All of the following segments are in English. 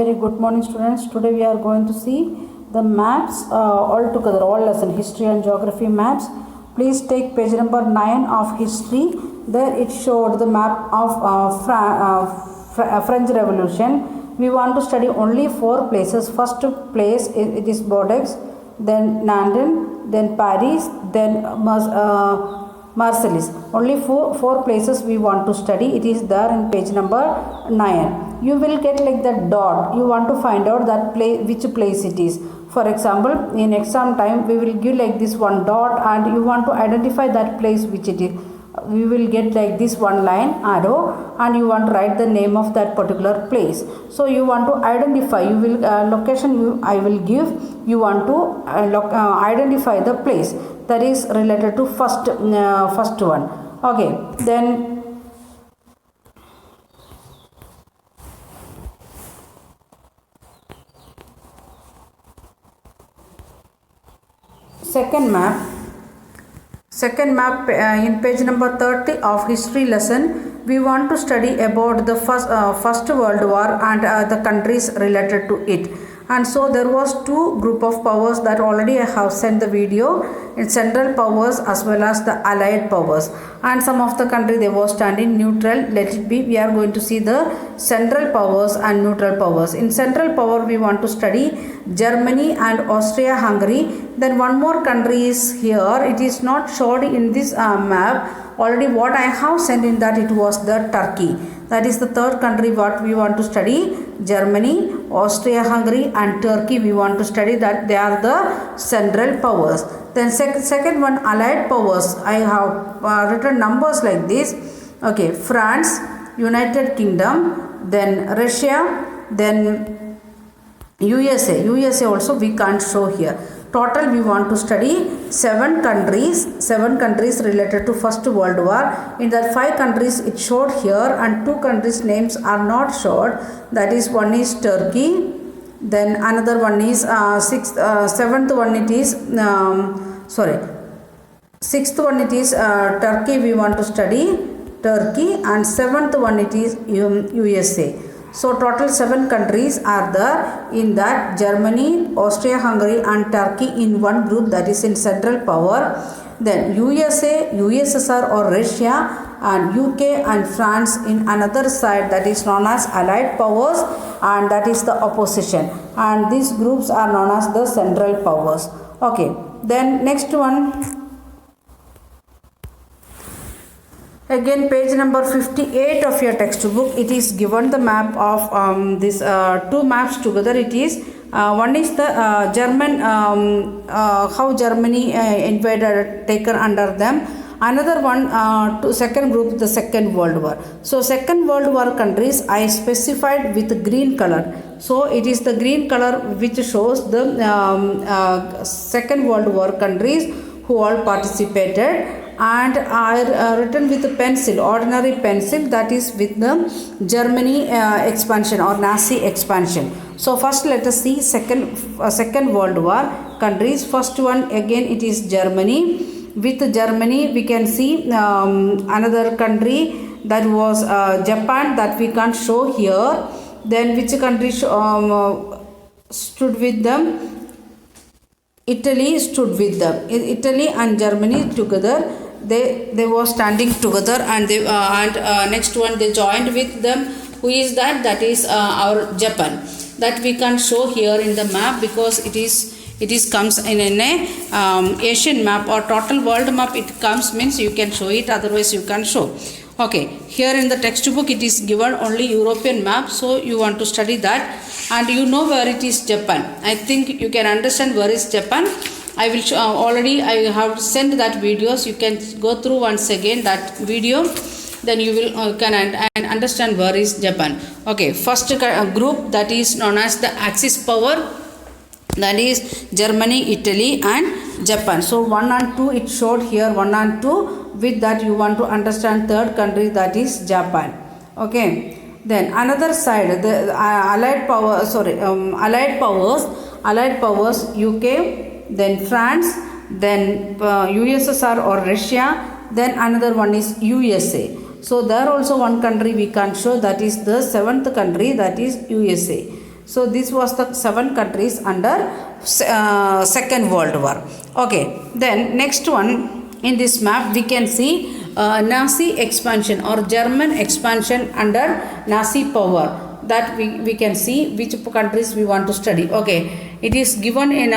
Very good morning students. Today we are going to see the maps all together, all lesson history and geography maps. Please take page number 9 of history. There it showed the map of French Revolution. We want to study only 4 places. First place it is Bordeaux, then Nantes, then Paris, then Marseilles. Only four places we want to study. It is there in page number 9. You will get like the dot. You want to find out that which place it is. For example, in exam time we will give like this one dot, and you want to identify that place which it is. We will get like this one line arrow, and you want to write the name of that particular place. So you want to identify. You will location I will give. You want to identify the place that is related to first one. Okay, then second map in page number 30 of history lesson. We want to study about the first world war and the countries related to it. And so there was two group of powers that already I have sent the video, in Central powers as well as the Allied powers, and some of the country they were standing neutral. Let it be. We are going to see the Central powers and neutral powers. In Central power we want to study Germany and Austria-Hungary. Then one more country is here. It is not showed in this map. Already what I have sent in that, it was the Turkey. That is the third country what we want to study. Germany, Austria-Hungary and Turkey we want to study, that they are the Central powers. Then second one, Allied powers. I have written numbers like this. Okay, France, United Kingdom, then Russia, then USA. USA also we can't show here. Total we want to study 7 countries related to First World War. In that 5 countries it showed here, and 2 countries names are not showed. That is, one is Turkey, then another one is seventh one it is sixth one it is Turkey. We want to study Turkey, and 7th one it is USA. So total 7 countries are there in that: Germany, Austria-Hungary and Turkey in one group, that is in Central power. Then USA, USSR or Russia, and UK and France in another side, that is known as Allied powers, and that is the opposition. And these groups are known as the Central powers. Okay, then next one. Again, page number 58 of your textbook, it is given the map of this 2 maps together. It is one is the German, how Germany invaded, taken under them. Another one, second group, the Second World War. So Second World War countries I specified with green color. So it is the green color which shows the Second World War countries who all participated. And are written with a pencil, ordinary pencil, that is with the Germany expansion or Nazi expansion. So first let us see second World War countries. First one, again it is Germany. With Germany we can see another country, that was Japan, that we can't show here. Then which country stood with them? Italy stood with them. Italy and Germany together, they were standing together, and they next one they joined with them. Who is that? That is our Japan. That we can show here in the map, because it is comes in a Asian map or total world map. It comes means you can show it, otherwise you can show. Okay, here in the textbook it is given only European map, so you want to study that, and you know where it is Japan. I think you can understand where is Japan. I will show, already I have sent that videos. You can go through once again that video, then you will can understand where is Japan. Okay, first group, that is known as the Axis power, that is Germany, Italy and Japan. So 1 and 2 it showed here, 1 and 2. With that you want to understand third country, that is Japan. Okay, then another side, the Allied powers, UK, then France, then USSR or Russia, then another one is USA. So there also one country we can show, that is the 7th country, that is USA. So this was the 7 countries under Second World War. Okay, then next one in this map we can see Nazi expansion or German expansion under Nazi power. That we can see which countries we want to study. Okay, it is given in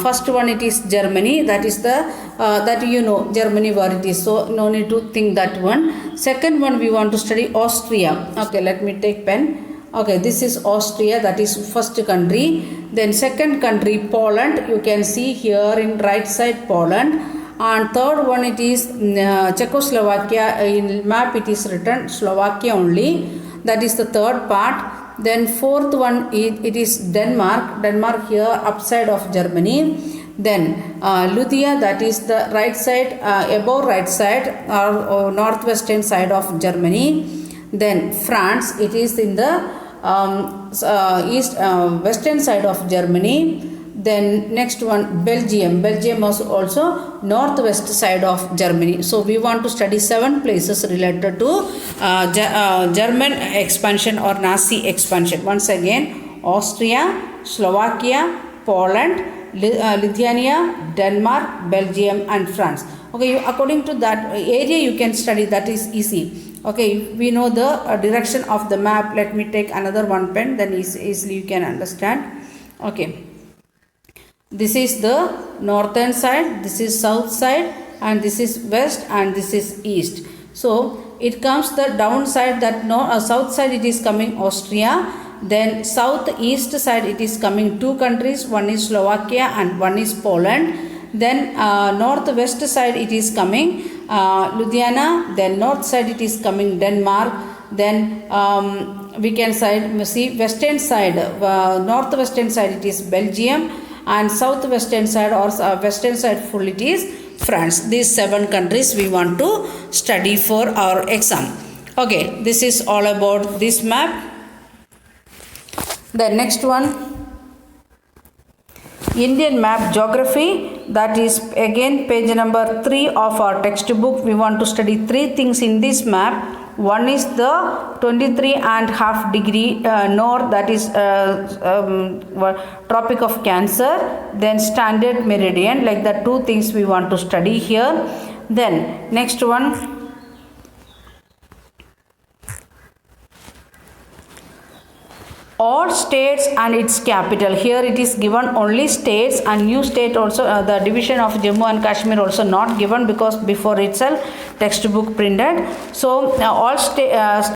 first one, it is Germany. That is the that you know Germany where it is, so no need to think that one. Second one we want to study Austria. Okay, let me take pen. Okay, this is Austria, that is first country. Then second country Poland, you can see here in right side Poland. And third one it is Czechoslovakia. In map it is written Slovakia only. That is the third part. Then fourth one it is Denmark. Denmark here upside of Germany. Then Luthia, that is the right side, above right side or northwestern side of Germany. Then France, it is in the east western side of Germany. Then next one Belgium. Belgium was also northwest side of Germany. So we want to study 7 places related to German expansion or Nazi expansion. Once again, Austria, Slovakia, Poland, Lithuania, Denmark, Belgium and France. Okay, according to that area you can study, that is easy. Okay, we know the direction of the map. Let me take another one pen, then easily you can understand. Okay. This is the northern side, this is south side, and this is west, and this is east. So it comes the downside, that south side it is coming Austria. Then southeast side it is coming 2 countries, one is Slovakia and one is Poland. Then northwest side it is coming Lithuania. Then north side it is coming Denmark. Then we can see western side, northwestern side it is Belgium. And southwestern side or western side full it is France. These 7 countries we want to study for our exam. Okay, this is all about this map. The next one, Indian map geography, that is again page number 3 of our textbook. We want to study 3 things in this map. One is the 23.5 degree north, that is Tropic of Cancer. Then standard meridian, like the 2 things we want to study here. Then next one, all states and its capital. Here it is given only states, and new state also, the division of Jammu and Kashmir also not given, because before itself textbook printed. So all